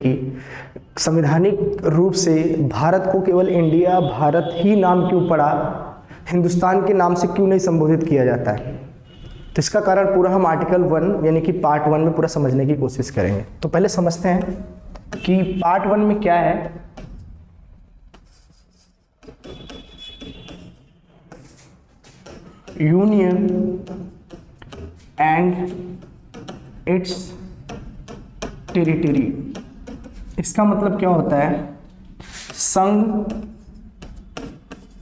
कि संवैधानिक रूप से भारत को केवल इंडिया भारत ही नाम क्यों पड़ा, हिंदुस्तान के नाम से क्यों नहीं संबोधित किया जाता है। तो इसका कारण पूरा हम आर्टिकल 1 यानी कि पार्ट 1 में पूरा समझने की कोशिश करेंगे। तो पहले समझते हैं कि पार्ट 1 में क्या है। यूनियन एंड इट्स टेरिटरी, इसका मतलब क्या होता है, संघ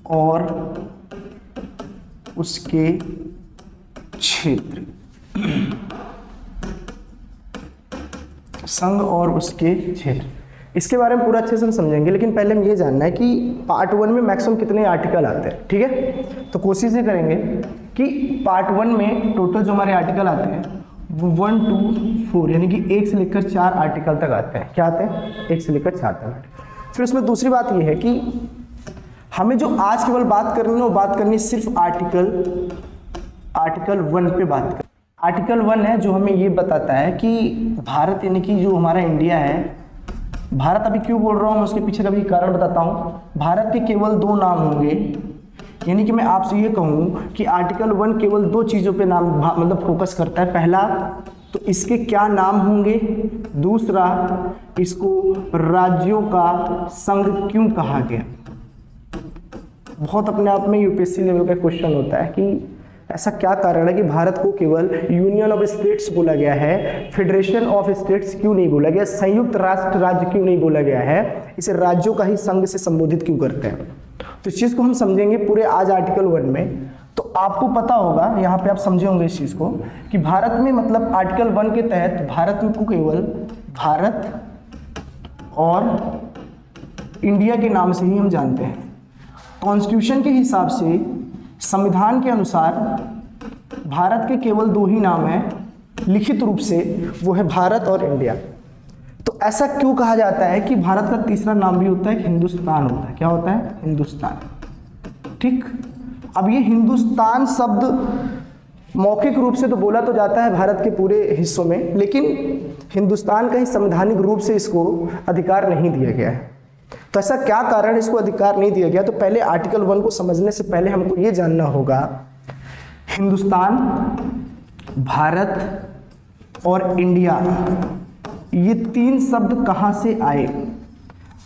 और उसके क्षेत्र, संघ और उसके क्षेत्र। इसके बारे में पूरा अच्छे से हम समझेंगे, लेकिन पहले हम ये जानना है कि पार्ट 1 में मैक्सिमम कितने आर्टिकल आते हैं। ठीक है, तो कोशिश ये करेंगे कि पार्ट 1 में टोटल जो हमारे आर्टिकल आते हैं वो 1 2 4 यानी कि 1 से लेकर 4 आर्टिकल तक आते हैं। क्या आते हैं? 1 से लेकर 4 तक। फिर उसमें दूसरी बात ये है कि हमें जो आज केवल बात करनी है वो बात करनी है सिर्फ आर्टिकल 1 पे बात कर। आर्टिकल 1 है जो हमें ये बताता है कि भारत यानी कि जो हमारा इंडिया है, भारत अभी क्यों बोल रहा हूँ, उसके पीछे का भी कारण बताता हूँ। भारत के केवल 2 नाम होंगे, यानी कि मैं आपसे ये कहूँ कि आर्टिकल 1 केवल 2 चीज़ों पे नाम मतलब फोकस करता है। पहला तो इसके क्या नाम होंगे, दूसरा इसको राज्यों का संघ क्यों कहा गया। बहुत अपने आप में यूपीएससी लेवल का क्वेश्चन होता है कि ऐसा क्या कारण है कि भारत को केवल यूनियन ऑफ स्टेट्स बोला गया है, फेडरेशन ऑफ स्टेट्स क्यों नहीं बोला गया, संयुक्त राष्ट्र राज्य क्यों नहीं बोला गया है, इसे राज्यों का ही संघ से संबोधित क्यों करते हैं। तो इस चीज़ को हम समझेंगे पूरे आज आर्टिकल 1 में। तो आपको पता होगा, यहाँ पे आप समझे होंगे इस चीज़ को कि भारत में मतलब आर्टिकल 1 के तहत भारत में को केवल भारत और इंडिया के नाम से ही हम जानते हैं। कॉन्स्टिट्यूशन के हिसाब से, संविधान के अनुसार भारत के केवल 2 ही नाम हैं लिखित रूप से, वो है भारत और इंडिया। तो ऐसा क्यों कहा जाता है कि भारत का तीसरा नाम भी होता है, हिंदुस्तान होता है। क्या होता है? हिंदुस्तान। ठीक, अब ये हिंदुस्तान शब्द मौखिक रूप से तो बोला तो जाता है भारत के पूरे हिस्सों में, लेकिन हिंदुस्तान का ही संवैधानिक रूप से इसको अधिकार नहीं दिया गया है। तो ऐसा क्या कारण इसको अधिकार नहीं दिया गया? तो पहले आर्टिकल 1 को समझने से पहले हमको ये जानना होगा, हिंदुस्तान, भारत और इंडिया, ये 3 शब्द कहाँ से आए।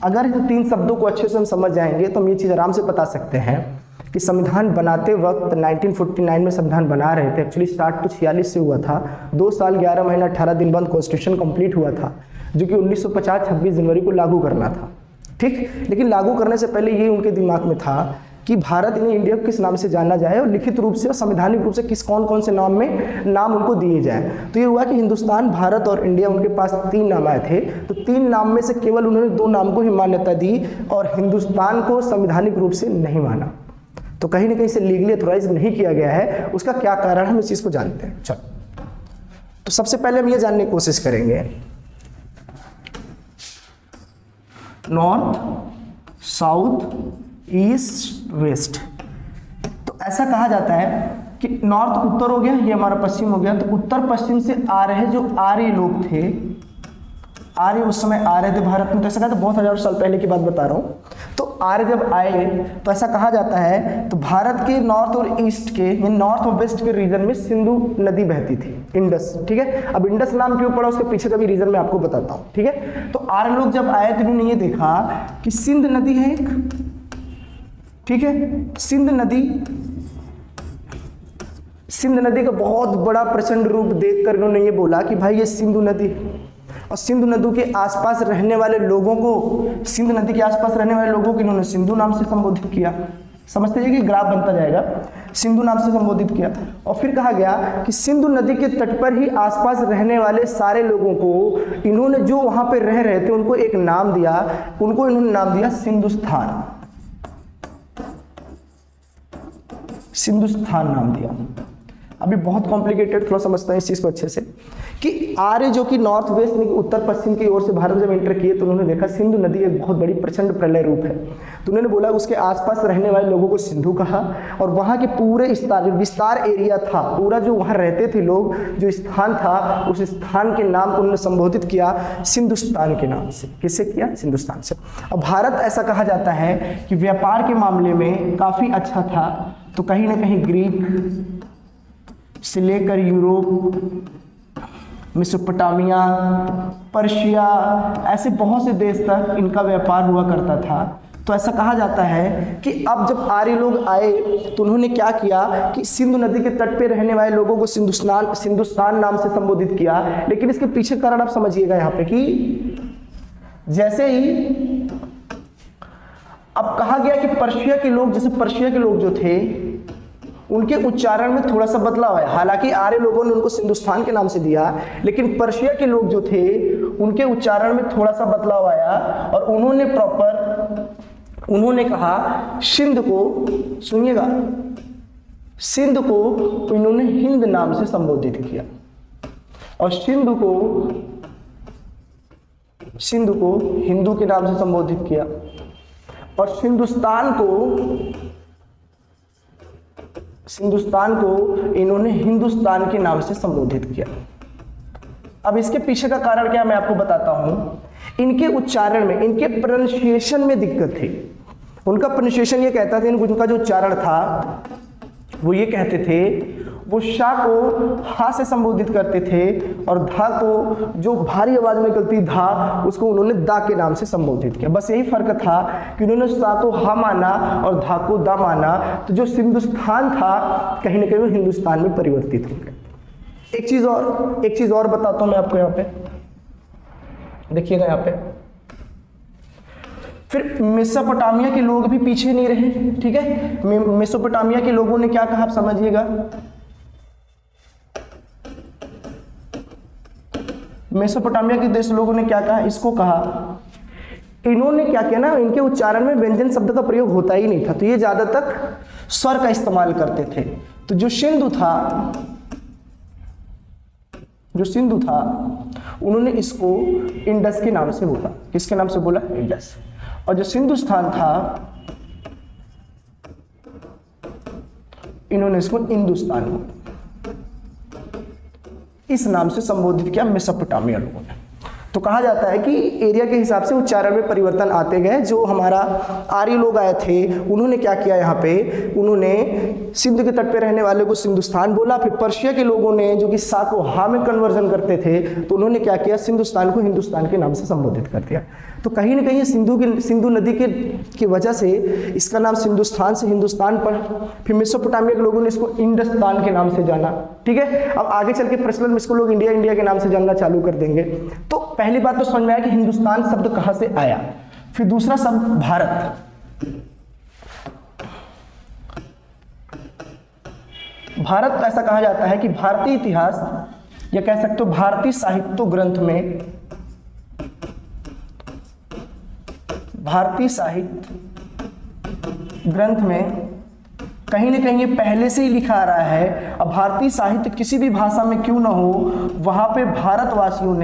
अगर इन 3 शब्दों को अच्छे से हम समझ जाएंगे तो हम ये चीज़ आराम से बता सकते हैं कि संविधान बनाते वक्त 1949 में संविधान बना रहे थे। एक्चुअली स्टार्ट तो 46 से हुआ था, 2 साल 11 महीना 18 दिन बाद कॉन्स्टिट्यूशन कंप्लीट हुआ था, जो कि 1950 26 जनवरी को लागू करना था। ठीक, लेकिन लागू करने से पहले ये उनके दिमाग में था कि भारत यानी इंडिया को किस नाम से जाना जाए और लिखित रूप से और संवैधानिक रूप से किस कौन से नाम में नाम उनको दिए जाए। तो ये हुआ कि हिंदुस्तान, भारत और इंडिया, उनके पास 3 नाम आए थे। तो 3 नाम में से केवल उन्होंने 2 नाम को ही मान्यता दी और हिंदुस्तान को संवैधानिक रूप से नहीं माना। तो कहीं ना कहीं से लीगली ऑथोराइज नहीं किया गया है। उसका क्या कारण, हम इस चीज़ को जानते हैं। चलो, तो सबसे पहले हम ये जानने की कोशिश करेंगे, नॉर्थ, साउथ, ईस्ट, वेस्ट। तो ऐसा कहा जाता है कि नॉर्थ उत्तर हो गया, ये हमारा पश्चिम हो गया। तो उत्तर पश्चिम से आ रहे जो आर्य लोग थे, आर्य उस समय आ रहे थे भारत में। तो ऐसा कहा, तो बहुत हजारों साल पहले की बात बता रहा हूँ। तो आर्य जब आए तो ऐसा कहा जाता है, तो भारत के नॉर्थ और ईस्ट के, नॉर्थ और वेस्ट के रीजन में सिंधु नदी बहती थी, इंडस। ठीक है, अब इंडस नाम क्यों पड़ा उसके पीछे का भी रीजन मैं आपको बताता हूँ। ठीक है, तो आर्य लोग जब आए तो इन्होंने ये देखा कि सिंध नदी है एक, ठीक है, सिंध नदी का बहुत बड़ा प्रचंड रूप देखकर इन्होंने ये बोला कि भाई ये सिंधु नदी, और सिंधु नदी के आसपास रहने वाले लोगों को, सिंधु नदी के आसपास रहने वाले लोगों को इन्होंने सिंधु नाम से संबोधित किया। समझते हैं कि ग्राफ बनता जाएगा, सिंधु नाम से संबोधित किया। और फिर कहा गया कि सिंधु नदी के तट पर ही आसपास रहने वाले सारे लोगों को इन्होंने, जो वहां पर रह रहे थे, उनको एक नाम दिया, उनको इन्होंने नाम दिया सिंधुस्थान। सिंधुस्थान नाम दिया। अभी बहुत कॉम्प्लिकेटेड, थोड़ा समझते हैं इस चीज़ को अच्छे से कि आर्य जो कि नॉर्थ वेस्ट में उत्तर पश्चिम की ओर से भारत जब एंटर किए तो उन्होंने देखा सिंधु नदी एक बहुत बड़ी प्रचंड प्रलय रूप है, तो उन्होंने बोला उसके आसपास रहने वाले लोगों को सिंधु कहा, और वहाँ के पूरे विस्तार एरिया था, पूरा जो वहाँ रहते थे लोग, जो स्थान था, उस स्थान के नाम को उन्होंने संबोधित किया सिंधुस्तान के नाम से। किससे किया? सिंधुस्तान से। अब भारत ऐसा कहा जाता है कि व्यापार के मामले में काफ़ी अच्छा था, तो कहीं ना कहीं ग्रीक से लेकर यूरोप, मेसोपोटामिया, पर्शिया, ऐसे बहुत से देश तक इनका व्यापार हुआ करता था। तो ऐसा कहा जाता है कि अब जब आर्य लोग आए तो उन्होंने क्या किया कि सिंधु नदी के तट पे रहने वाले लोगों को सिंधुस्तान नाम से संबोधित किया। लेकिन इसके पीछे कारण आप समझिएगा यहाँ पे कि जैसे ही अब कहा गया कि पर्शिया के लोग, जैसे पर्शिया के लोग जो थे उनके उच्चारण में थोड़ा सा बदलाव आया। हालांकि आर्य लोगों ने उनको सिंधुस्तान के नाम से दिया, लेकिन पर्शिया के लोग जो थे उनके उच्चारण में थोड़ा सा बदलाव आया और उन्होंने कहा सिंध को, सुनिएगा, सिंध को इन्होंने हिंद नाम से संबोधित किया और सिंधु को हिंदू के नाम से संबोधित किया और सिंधुस्तान को इन्होंने हिंदुस्तान के नाम से संबोधित किया। अब इसके पीछे का कारण क्या मैं आपको बताता हूं। इनके उच्चारण में, इनके प्रोनाउंसिएशन में दिक्कत थी। उनका प्रोनाउंसिएशन ये कहता था, उनका जो उच्चारण था वो ये कहते थे, वो शा को हा से संबोधित करते थे और धा को, जो भारी आवाज में निकलती धा, उसको उन्होंने दा के नाम से संबोधित किया। बस यही फर्क था कि उन्होंने सा को हा माना और धा को दा माना। तो जो सिंधुस्तान था कहीं ना कहीं वो हिंदुस्तान में परिवर्तित हो गया। एक चीज और बताता हूं मैं आपको। यहाँ पे देखिएगा, यहाँ पे फिर मेसोपोटामिया के लोग भी पीछे नहीं रहे। ठीक है, मेसोपोटामिया के लोगों ने क्या कहा आप समझिएगा। मेसोपोटामिया के देश लोगों ने क्या कहा, इसको कहा, इन्होंने क्या किया ना, इनके उच्चारण में व्यंजन शब्द का प्रयोग होता ही नहीं था, तो ये ज्यादा तक स्वर का इस्तेमाल करते थे। तो जो सिंधु था उन्होंने इसको इंडस के नाम से बोला। किसके नाम से बोला? इंडस। और जो सिंधुस्तान था इन्होंने इसको हिंदुस्तान इस नाम से संबोधित किया मेसोपोटामिया लोगों ने। तो कहा जाता है कि एरिया के हिसाब से उच्चारण में परिवर्तन आते गए। जो हमारा आर्य लोग आए थे उन्होंने क्या किया, यहाँ पे उन्होंने सिंध के तट पे रहने वाले को सिंधुस्तान बोला। फिर पर्शिया के लोगों ने, जो कि सा को हा में कन्वर्जन करते थे, तो उन्होंने क्या किया, सिंधुस्तान को हिंदुस्तान के नाम से संबोधित कर दिया। तो कहीं ना कहीं सिंधु नदी की वजह से इसका नाम सिंधुस्तान से हिंदुस्तान पड़ा। फिर मेसोपोटामिया के लोगों ने इसको इंडस्तान के नाम से जाना। ठीक है, अब आगे चल के प्रचलन में इसको लोग इंडिया के नाम से जानना चालू कर देंगे। तो पहली बात तो समझ में आया कि हिंदुस्तान शब्द कहां से आया। फिर दूसरा शब्द भारत। भारत ऐसा कहा जाता है कि भारतीय इतिहास, या कह सकते हो भारतीय साहित्य ग्रंथ में, भारतीय साहित्य ग्रंथ में कहीं ना कहीं ये पहले से ही लिखा आ रहा है। अब भारतीय साहित्य किसी भी भाषा में क्यों ना हो, वहां पे भारतवासियों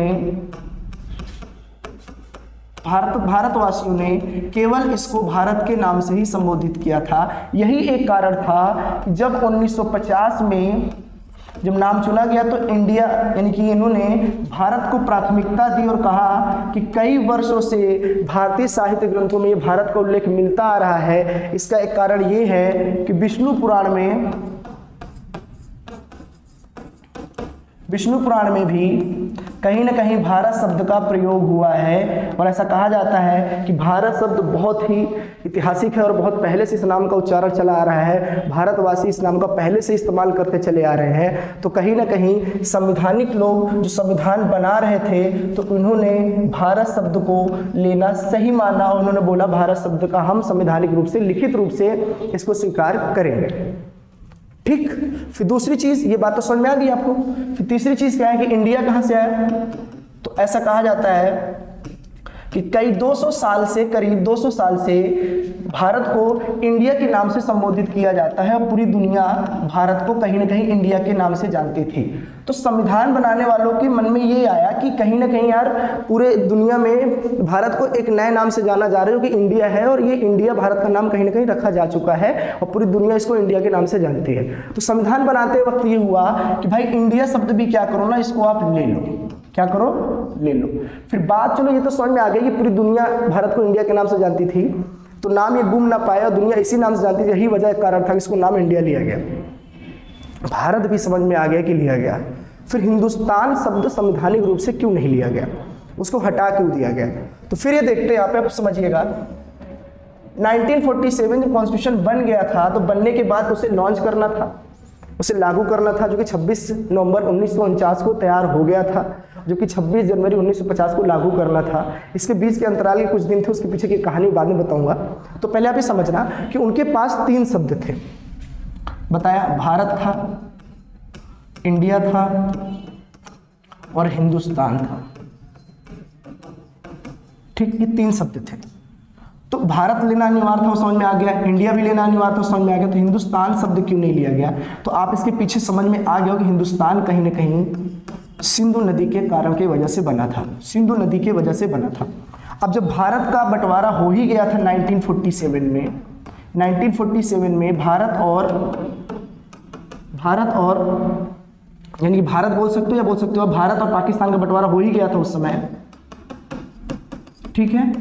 ने केवल इसको भारत के नाम से ही संबोधित किया था। यही एक कारण था कि जब 1950 में जब नाम चुना गया तो इंडिया, यानी कि इन्होंने भारत को प्राथमिकता दी और कहा कि कई वर्षों से भारतीय साहित्य ग्रंथों में ये भारत का उल्लेख मिलता आ रहा है। इसका एक कारण ये है कि विष्णु पुराण में भी कहीं ना कहीं भारत शब्द का प्रयोग हुआ है। और ऐसा कहा जाता है कि भारत शब्द बहुत ही ऐतिहासिक है और बहुत पहले से इस नाम का उच्चारण चला आ रहा है। भारतवासी इस नाम का पहले से इस्तेमाल करते चले आ रहे हैं। तो कहीं ना कहीं संवैधानिक लोग जो संविधान बना रहे थे, तो उन्होंने भारत शब्द को लेना सही माना और उन्होंने बोला भारत शब्द का हम संवैधानिक रूप से, लिखित रूप से इसको स्वीकार करेंगे। ठीक। फिर दूसरी चीज, ये बात तो समझ में आ गई आपको। फिर तीसरी चीज क्या है कि इंडिया कहां से आया। तो ऐसा कहा जाता है कि करीब 200 साल से भारत को इंडिया के नाम से संबोधित किया जाता है और पूरी दुनिया भारत को कहीं ना कहीं इंडिया के नाम से जानती थी। तो संविधान बनाने वालों के मन में ये आया कि कहीं ना कहीं यार पूरे दुनिया में भारत को एक नए नाम से जाना जा रहा है जो कि इंडिया है, और ये इंडिया भारत का नाम कहीं ना कहीं रखा जा चुका है और पूरी दुनिया इसको इंडिया के नाम से जानती है। तो संविधान बनाते वक्त ये हुआ कि भाई इंडिया शब्द भी क्या करो ना, इसको आप ले लो, क्या करो, ले लो। फिर बात चलो ये तो समझ में आ गई कि पूरी दुनिया भारत को इंडिया के नाम से जानती थी, तो नाम ये गुम ना पाया, दुनिया इसी नाम से जानती थी, यही वजह कारण था कि इसको नाम इंडिया लिया गया। भारत भी समझ में आ गया कि लिया गया। फिर हिंदुस्तान शब्द संवैधानिक रूप से क्यों नहीं लिया गया, उसको हटा क्यों दिया गया, तो फिर ये देखते हैं यहाँ पे, आप समझिएगा 1947 जब कॉन्स्टिट्यूशन बन गया था तो बनने के बाद उसे लॉन्च करना था, उसे लागू करना था, जो कि 26 नवंबर 1949 को तैयार हो गया था, जो कि 26 जनवरी 1950 को लागू करना था। इसके बीच के अंतराल के कुछ दिन थे, उसके पीछे की कहानी बाद में बताऊंगा। तो पहले आप ये समझना कि उनके पास 3 शब्द थे, बताया, भारत था, इंडिया था और हिंदुस्तान था। ठीक, ये 3 शब्द थे। तो भारत लेना अनिवार्य था, वो समझ में आ गया, इंडिया भी लेना अनिवार्य था, समझ में आ गया, तो हिंदुस्तान शब्द क्यों नहीं लिया गया, तो आप इसके पीछे समझ में आ गया कि हिंदुस्तान कहीं ना कहीं सिंधु नदी के कारण की वजह से बना था, सिंधु नदी के वजह से बना था। अब जब भारत का बंटवारा हो ही गया था 1947 में भारत और यानी कि भारत बोल सकते हो या बोल सकते हो भारत और पाकिस्तान का बंटवारा हो ही गया था उस समय, ठीक है।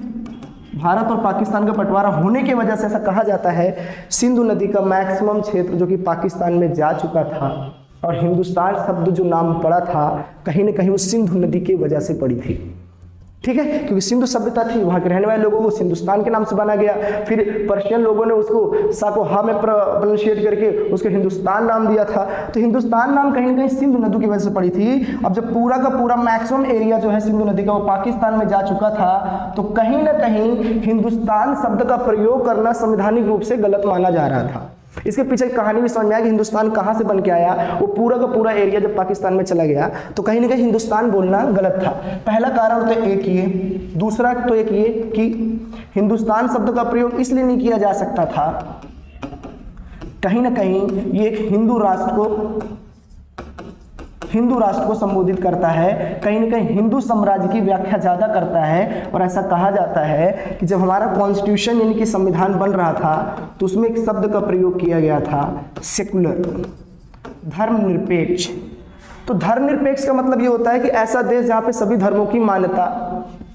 भारत और पाकिस्तान का बंटवारा होने की वजह से ऐसा कहा जाता है सिंधु नदी का मैक्सिमम क्षेत्र जो कि पाकिस्तान में जा चुका था, और हिंदुस्तान शब्द जो नाम पड़ा था कहीं ना कहीं वो सिंधु नदी की वजह से पड़ी थी, ठीक है, क्योंकि सिंधु सभ्यता थी, वहाँ के रहने वाले लोगों को हिंदुस्तान के नाम से बना गया। फिर पर्शियन लोगों ने उसको साकोहा में प्रोनाउंशिएट करके उसको हिंदुस्तान नाम दिया था। तो हिंदुस्तान नाम कहीं ना कहीं सिंधु नदी की वजह से पड़ी थी। अब जब पूरा का पूरा मैक्सिमम एरिया जो है सिंधु नदी का वो पाकिस्तान में जा चुका था, तो कहीं ना कहीं हिंदुस्तान शब्द का प्रयोग करना संवैधानिक रूप से गलत माना जा रहा था। इसके पीछे कहानी भी समझ में आया कि हिंदुस्तान कहाँ से बन के आया, वो पूरा का पूरा एरिया जब पाकिस्तान में चला गया तो कहीं ना कहीं हिंदुस्तान बोलना गलत था। पहला कारण तो एक ये, दूसरा तो एक ये कि हिंदुस्तान शब्द का प्रयोग इसलिए नहीं किया जा सकता था, कहीं ना कहीं ये एक हिंदू राष्ट्र को संबोधित करता है, कहीं ना कहीं हिंदू साम्राज्य की व्याख्या ज़्यादा करता है। और ऐसा कहा जाता है कि जब हमारा कॉन्स्टिट्यूशन यानी कि संविधान बन रहा था तो उसमें एक शब्द का प्रयोग किया गया था, सेकुलर, धर्मनिरपेक्ष। तो धर्मनिरपेक्ष का मतलब ये होता है कि ऐसा देश जहाँ पे सभी धर्मों की मान्यता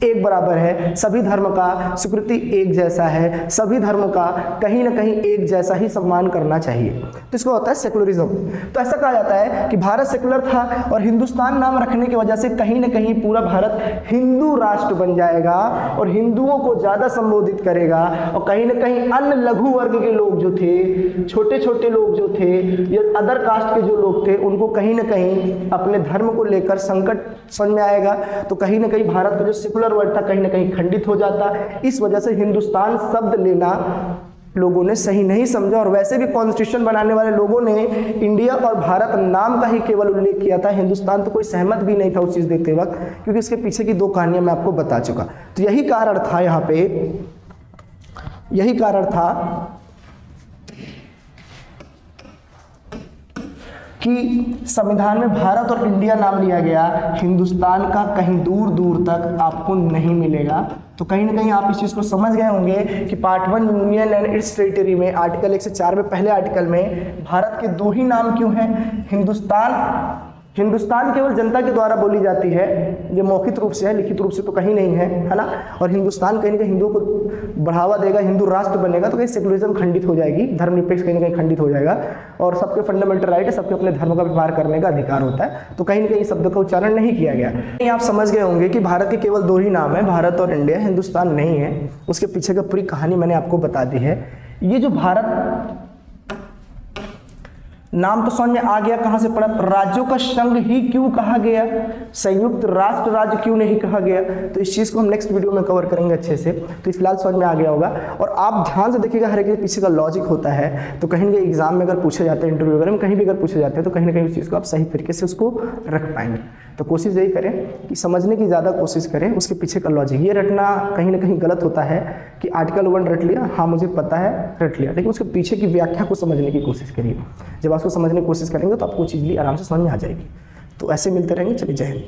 एक बराबर है, सभी धर्म का स्वीकृति एक जैसा है, सभी धर्मों का कहीं ना कहीं एक जैसा ही सम्मान करना चाहिए, तो इसको होता है सेकुलरिज्म। तो ऐसा कहा जाता है कि भारत सेकुलर था और हिंदुस्तान नाम रखने की वजह से कहीं ना कहीं पूरा भारत हिंदू राष्ट्र बन जाएगा और हिंदुओं को ज़्यादा संबोधित करेगा, और कहीं ना कहीं अन्य लघु वर्ग के लोग जो थे, छोटे छोटे लोग जो थे या अदर कास्ट के जो लोग थे, उनको कहीं ना कहीं अपने धर्म को लेकर संकट समझ में आएगा। तो कहीं ना कहीं भारत का जो सेकुलर वर्ड था कहीं ना कहीं खंडित हो जाता। इस वजह से हिंदुस्तान शब्द लेना लोगों ने सही नहीं समझा, और वैसे भी कॉन्स्टिट्यूशन बनाने वाले लोगों ने इंडिया और भारत नाम का ही केवल उल्लेख किया था, हिंदुस्तान तो कोई सहमत भी नहीं था उस चीज़ देखते वक्त, क्योंकि इसके पीछे की 2 कहानियां मैं आपको बता चुका। तो यही कारण था, यहाँ पे यही कारण था कि संविधान में भारत और इंडिया नाम लिया गया, हिंदुस्तान का कहीं दूर दूर तक आपको नहीं मिलेगा। तो कहीं ना कहीं आप इस चीज़ को समझ गए होंगे कि part 1 union and it's territory में आर्टिकल 1 से 4 में पहले आर्टिकल में भारत के 2 ही नाम क्यों हैं। हिंदुस्तान केवल जनता के द्वारा बोली जाती है, ये मौखिक रूप से है, लिखित रूप से तो कहीं नहीं है ना। और हिंदुस्तान कहीं ना कहीं हिंदुओं को बढ़ावा देगा, हिंदू राष्ट्र बनेगा, तो कहीं सेकुलरिज्म खंडित हो जाएगी, धर्मनिरपेक्ष कहीं ना कहीं खंडित हो जाएगा, और सबके फंडामेंटल राइट है, सबके अपने धर्म का व्यवहार करने का अधिकार होता है। तो कहीं ना कहीं इस शब्द का उच्चारण नहीं किया गया। आप समझ गए होंगे कि भारत के केवल 2 ही नाम है, भारत और इंडिया, हिंदुस्तान नहीं है। उसके पीछे का पूरी कहानी मैंने आपको बता दी है। ये जो भारत नाम तो समझ में आ गया, कहां से पढ़ा, राज्यों का संघ ही क्यों कहा गया, संयुक्त राष्ट्र राज्य क्यों नहीं कहा गया। तो इस चीज को हम नेक्स्ट वीडियो में कवर करेंगे अच्छे से। तो फिलहाल समझ में आ गया होगा। और आप ध्यान से देखिएगा, हर एक के पीछे का लॉजिक होता है। तो कहीं ना कहीं एग्जाम में अगर पूछे जाते हैं, इंटरव्यू वगैरह में कहीं भी अगर पूछे जाते हैं, तो कहीं ना कहीं उस चीज़ को आप सही तरीके से उसको रख पाएंगे। तो कोशिश यही करें कि समझने की ज़्यादा कोशिश करें, उसके पीछे का लॉजिक। ये रटना कहीं ना कहीं गलत होता है कि आर्टिकल 1 रट लिया, हाँ मुझे पता है, रट लिया, लेकिन उसके पीछे की व्याख्या को समझने की कोशिश करिए। जब आप उसको समझने की कोशिश करेंगे तो आपको चीज़ आराम से समझ में आ जाएगी। तो ऐसे मिलते रहेंगे। चलिए, जय हिंद।